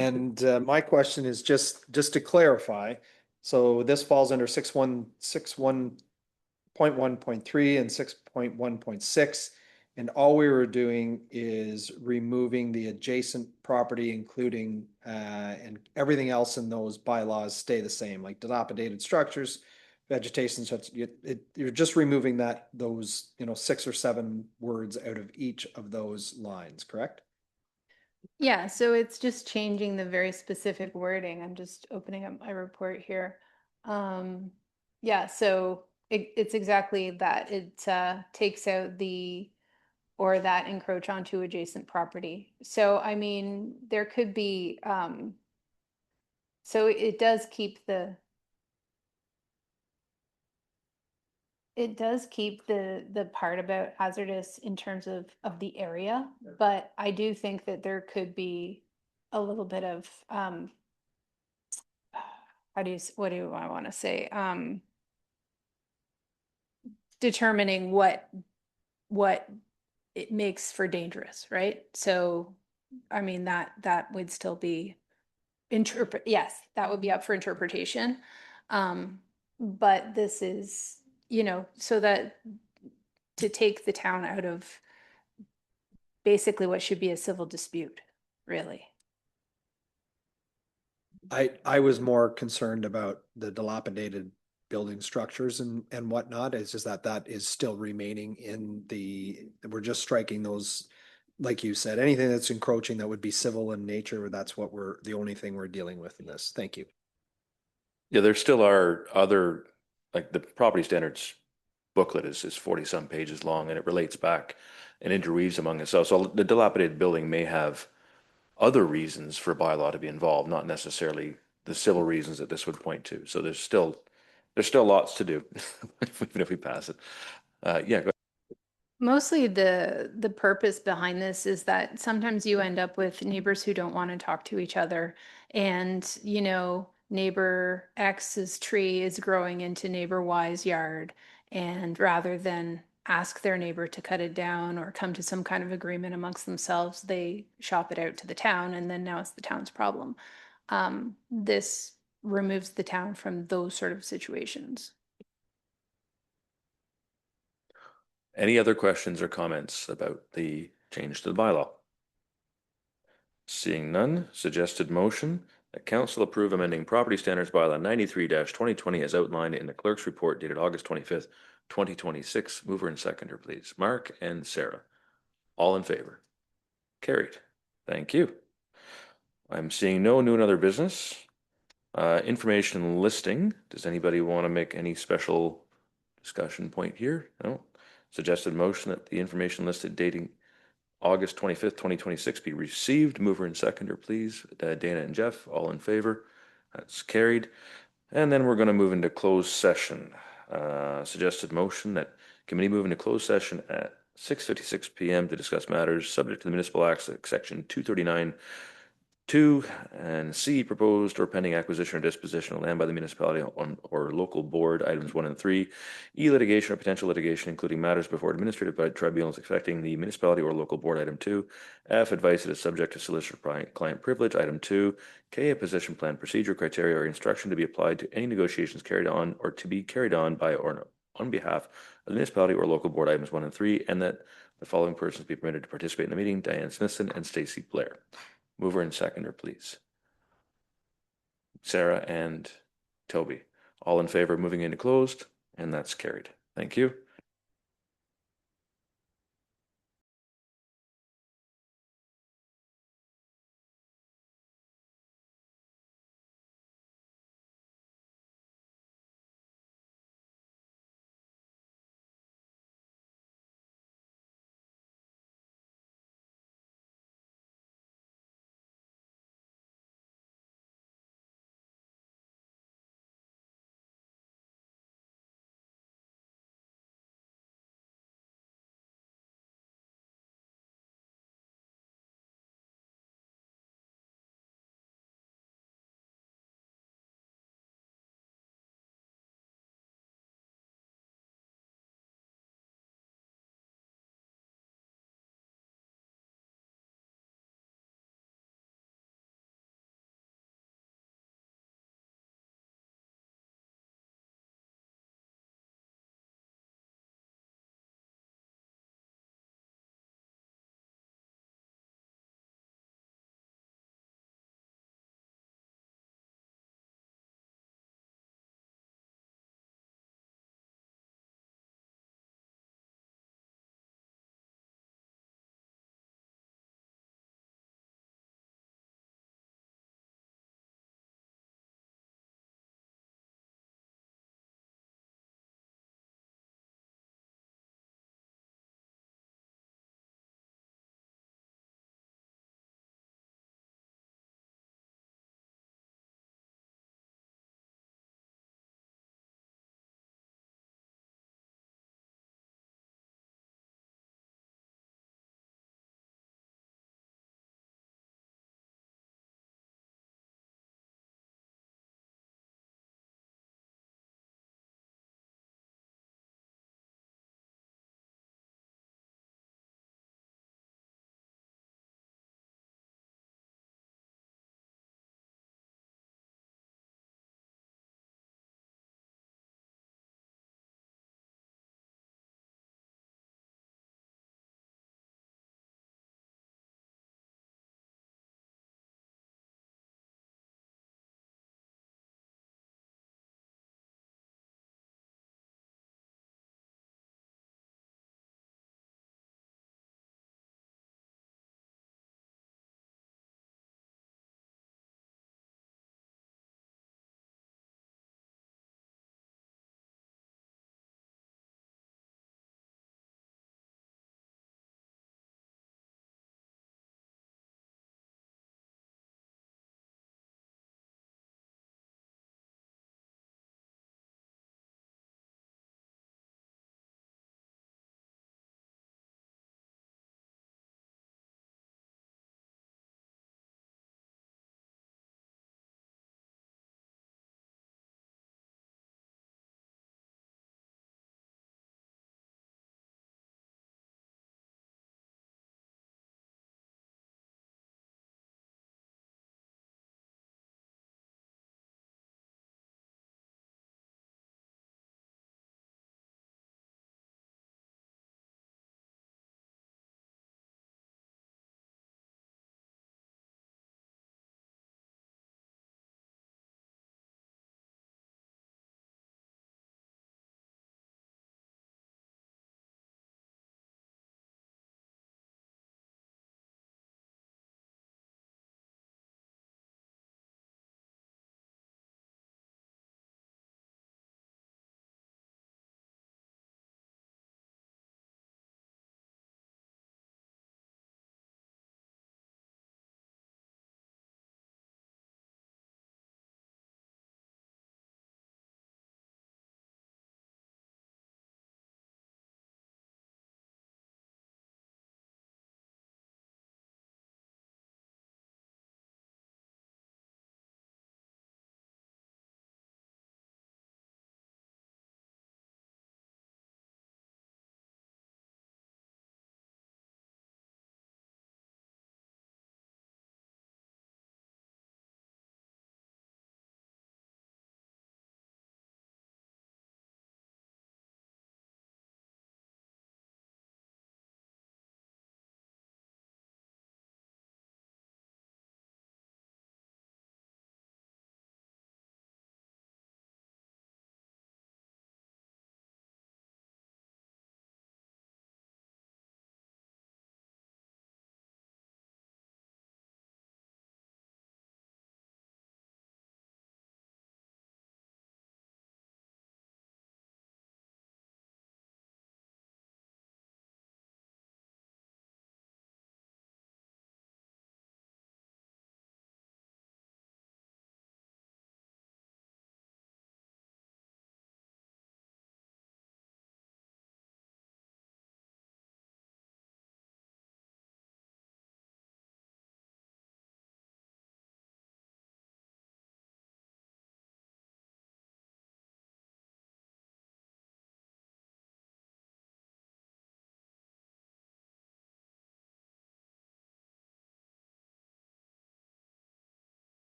[SPEAKER 1] And my question is just to clarify, so this falls under 6161.1.3 and 6.1.6. And all we were doing is removing the adjacent property, including and everything else in those bylaws stay the same, like dilapidated structures, vegetation, such you're just removing those 6 or 7 words out of each of those lines, correct?
[SPEAKER 13] Yeah, so it's just changing the very specific wording. I'm just opening up my report here. Yeah, so it's exactly that. It takes out or that encroach onto adjacent property. So, I mean, there could be, so it does keep the part about hazardous in terms of the area, but I do think that there could be a little bit of what do I want to say? Determining what it makes for dangerous, right? So, I mean, that would still be yes, that would be up for interpretation. But this is, so that to take the town out of basically what should be a civil dispute, really.
[SPEAKER 1] I was more concerned about the dilapidated building structures and whatnot. It's just that is still remaining we're just striking those, like you said, anything that's encroaching that would be civil in nature. That's what the only thing we're dealing with in this. Thank you.
[SPEAKER 6] Yeah, there still are other, like the property standards booklet is 40-some pages long, and it relates back and interweaves among itself. So the dilapidated building may have other reasons for bylaw to be involved, not necessarily the civil reasons that this would point to. So there's still lots to do, even if we pass it. Yeah, go ahead.
[SPEAKER 13] Mostly the purpose behind this is that sometimes you end up with neighbors who don't want to talk to each other. And, you know, neighbor X's tree is growing into neighbor Y's yard. And rather than ask their neighbor to cut it down or come to some kind of agreement amongst themselves, they shop it out to the town, and then now it's the town's problem. This removes the town from those sort of situations.
[SPEAKER 6] Any other questions or comments about the change to the bylaw? Seeing none, suggested motion that council approve amending property standards bylaw 93-2020 as outlined in the clerk's report dated August 25th, 2026. Mover and seconder, please. Mark and Sarah. All in favor? Carried. Thank you. I'm seeing no new and other business. Information listing. Does anybody want to make any special discussion point here? No. Suggested motion that the information listed dating August 25th, 2026 be received. Mover and seconder, please. Dana and Jeff, all in favor. That's carried. And then we're going to move into closed session. Suggested motion that committee move into closed session at 6:56 p.m. to discuss matters subject to the Municipal Acts Section 239 2 and C, proposed or pending acquisition or disposition of land by the municipality or local board, items 1 and 3. E, litigation or potential litigation, including matters before administrative tribunals affecting the municipality or local board, item 2. F, advice that is subject to solicitor client privilege, item 2. K, a position plan, procedure, criteria, or instruction to be applied to any negotiations carried on or to be carried on by or on behalf of the municipality or local board, items 1 and 3, and that the following persons be permitted to participate in the meeting: Diane Smithson and Stacy Blair. Mover and seconder, please. Sarah and Toby. All in favor of moving into closed? And that's carried. Thank you.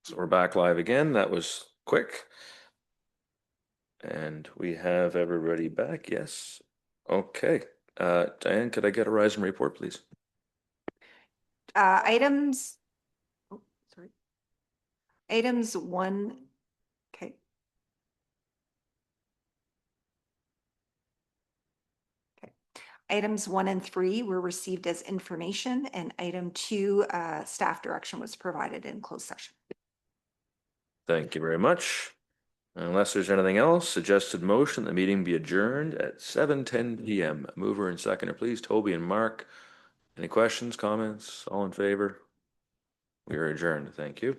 [SPEAKER 6] So we're back live again. That was quick. And we have everybody back. Yes. Okay. Diane, could I get a rise and report, please?
[SPEAKER 3] Items. Oh, sorry. Items 1. Okay. Items 1 and 3 were received as information, and item 2, staff direction was provided in closed session.
[SPEAKER 6] Thank you very much. Unless there's anything else, suggested motion, the meeting be adjourned at 7:10 PM. Mover and seconder, please. Toby and Mark. Any questions, comments? All in favor? We are adjourned. Thank you.